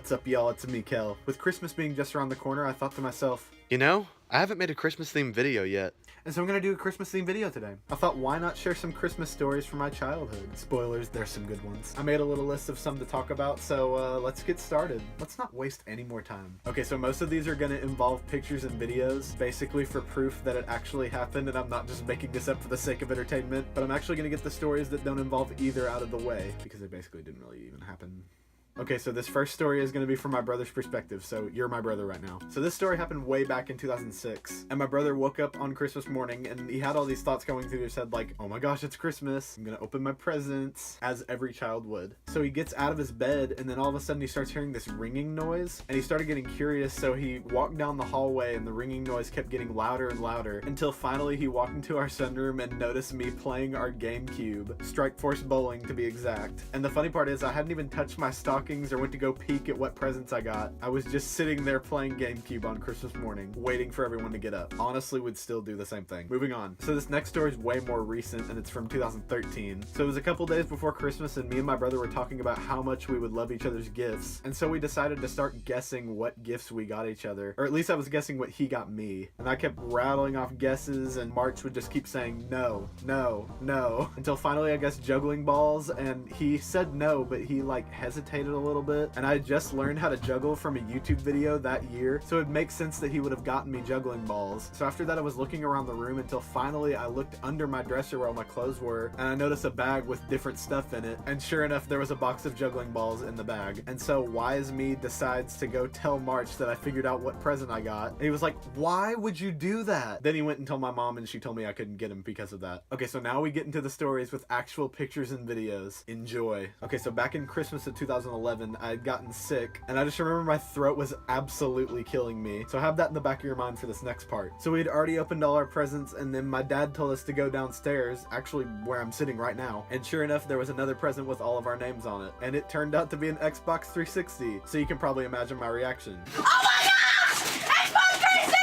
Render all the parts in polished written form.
What's up, y'all? It's me, Kel. With Christmas being just around the corner, I thought to myself, You know, I haven't made a Christmas-themed video yet. and so I'm gonna do a Christmas-themed video today. I thought, why not share some Christmas stories from my childhood? Spoilers, there's some good ones. I made a little list of some to talk about, so let's get started. Let's not waste any more time. Okay, so most of these are gonna involve pictures and videos, basically for proof that it actually happened, and I'm not just making this up for the sake of entertainment, but I'm actually gonna get the stories that don't involve either out of the way, because they basically didn't really even happen. Okay, so this first story is going to be from my brother's perspective, so you're my brother right now. So this story happened way back in 2006, and my brother woke up on Christmas morning, and he had all these thoughts going through his head like, oh my gosh, it's Christmas, I'm going to open my presents, as every child would. So he gets out of his bed, and then all of a sudden he starts hearing this ringing noise, and he started getting curious, so he walked down the hallway, and the ringing noise kept getting louder and louder, until finally he walked into our sunroom and noticed me playing our GameCube, Strike Force Bowling to be exact. And the funny part is, I hadn't even touched my stockings or went to go peek at what presents I got. I was just sitting there playing GameCube on Christmas morning, waiting for everyone to get up. Honestly, would still do the same thing. Moving on. So this next story is way more recent, and it's from 2013. So it was a couple days before Christmas, and me and my brother were talking about how much we would love each other's gifts. And so we decided to start guessing what gifts we got each other. Or at least I was guessing what he got me. And I kept rattling off guesses, and March would just keep saying no, no, no. Until finally I guessed juggling balls, and he said no, but he like hesitated a little bit, and I just learned how to juggle from a YouTube video that year, so it makes sense that he would have gotten me juggling balls. So after that I was looking around the room until finally I looked under my dresser where all my clothes were, and I noticed a bag with different stuff in it, and sure enough there was a box of juggling balls in the bag. And so wise me decides to go tell March that I figured out what present I got, and he was like, why would you do that? Then he went and told my mom, and she told me I couldn't get him because of that. Okay, so now we get into the stories with actual pictures and videos. Enjoy. Okay, so back in Christmas of 2011, I had gotten sick, and I just remember my throat was absolutely killing me. So have that in the back of your mind for this next part. So we had already opened all our presents, and then my dad told us to go downstairs, actually where I'm sitting right now, and sure enough there was another present with all of our names on it, and it turned out to be an Xbox 360, so you can probably imagine my reaction. Oh my gosh! Xbox 360!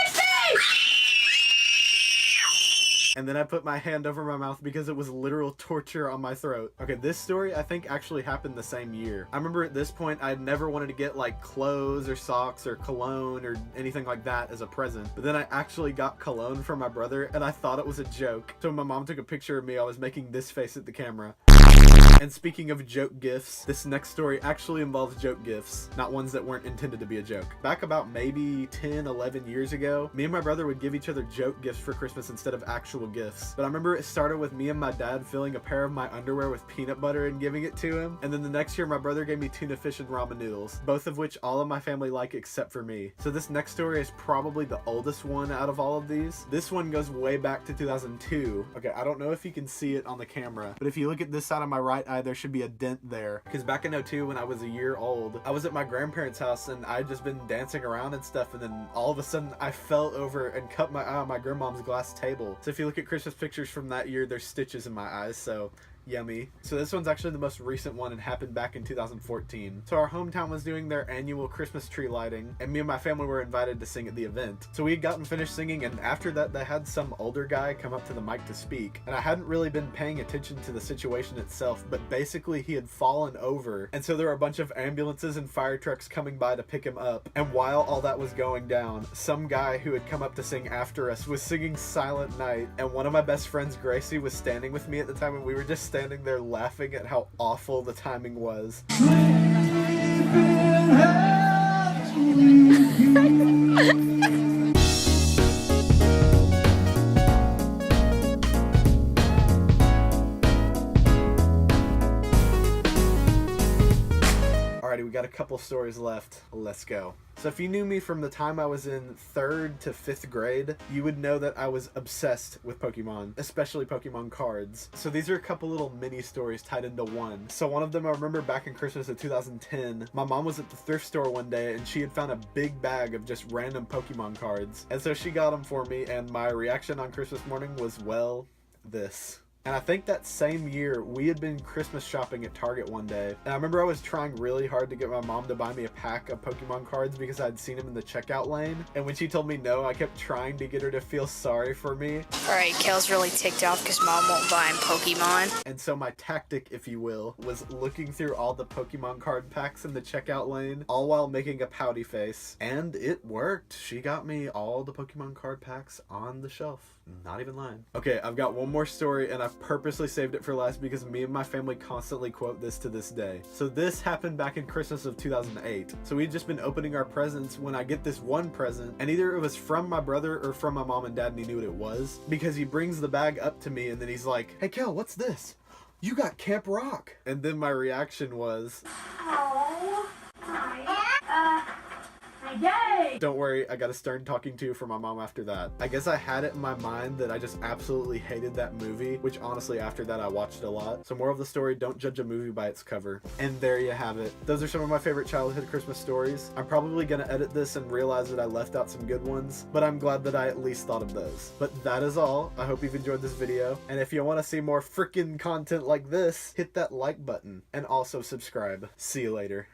And then I put my hand over my mouth because it was literal torture on my throat. Okay, this story I think actually happened the same year. I remember at this point I'd never wanted to get like clothes or socks or cologne or anything like that as a present. But then I actually got cologne from my brother, and I thought it was a joke. So when my mom took a picture of me, I was making this face at the camera. And speaking of joke gifts, this next story actually involves joke gifts, not ones that weren't intended to be a joke. Back about maybe 10, 11 years ago, me and my brother would give each other joke gifts for Christmas instead of actual gifts. But I remember it started with me and my dad filling a pair of my underwear with peanut butter and giving it to him. And then the next year, my brother gave me tuna fish and ramen noodles, both of which all of my family like except for me. So this next story is probably the oldest one out of all of these. This one goes way back to 2002. Okay, I don't know if you can see it on the camera, but if you look at this side of my right eye, there should be a dent there. Because back in 2002, when I was a year old, I was at my grandparents' house, and I'd just been dancing around and stuff, and then all of a sudden I fell over and cut my eye on my grandmom's glass table. So if you look at Christmas pictures from that year, there's stitches in my eyes, so yummy. So this one's actually the most recent one and happened back in 2014. So our hometown was doing their annual Christmas tree lighting, and me and my family were invited to sing at the event. So we had gotten finished singing, and after that they had some older guy come up to the mic to speak, and I hadn't really been paying attention to the situation itself, but basically he had fallen over, and so there were a bunch of ambulances and fire trucks coming by to pick him up. And while all that was going down, some guy who had come up to sing after us was singing Silent Night, and one of my best friends, Gracie, was standing with me at the time, and we were just standing there laughing at how awful the timing was. Alrighty, we got a couple stories left. Let's go. So if you knew me from the time I was in 3rd to 5th grade, you would know that I was obsessed with Pokemon, especially Pokemon cards. So these are a couple little mini stories tied into one. So one of them, I remember back in Christmas of 2010, my mom was at the thrift store one day, and she had found a big bag of just random Pokemon cards. And so she got them for me, and my reaction on Christmas morning was, well, this. And I think that same year, we had been Christmas shopping at Target one day. And I remember I was trying really hard to get my mom to buy me a pack of Pokemon cards because I'd seen them in the checkout lane. And when she told me no, I kept trying to get her to feel sorry for me. Alright, Kel's really ticked off because Mom won't buy him Pokemon. And so my tactic, if you will, was looking through all the Pokemon card packs in the checkout lane, all while making a pouty face. And it worked. She got me all the Pokemon card packs on the shelf. Not even lying. Okay, I've got one more story, and I've purposely saved it for last because me and my family constantly quote this to this day. So this happened back in Christmas of 2008. So we'd just been opening our presents when I get this one present, and either it was from my brother or from my mom and dad, and he knew what it was, because he brings the bag up to me and then he's like, "Hey Kel, what's this? You got Camp Rock." And then my reaction was, Oh, yay! don't worry, I got a stern talking to from my mom after that. I guess I had it in my mind that I just absolutely hated that movie, which honestly after that I watched a lot. So moral of the story, don't judge a movie by its cover. And there you have it. Those are some of my favorite childhood Christmas stories. I'm probably gonna edit this and realize that I left out some good ones, but I'm glad that I at least thought of those. But that is all. I hope you've enjoyed this video. And if you want to see more freaking content like this, hit that like button and also subscribe. See you later.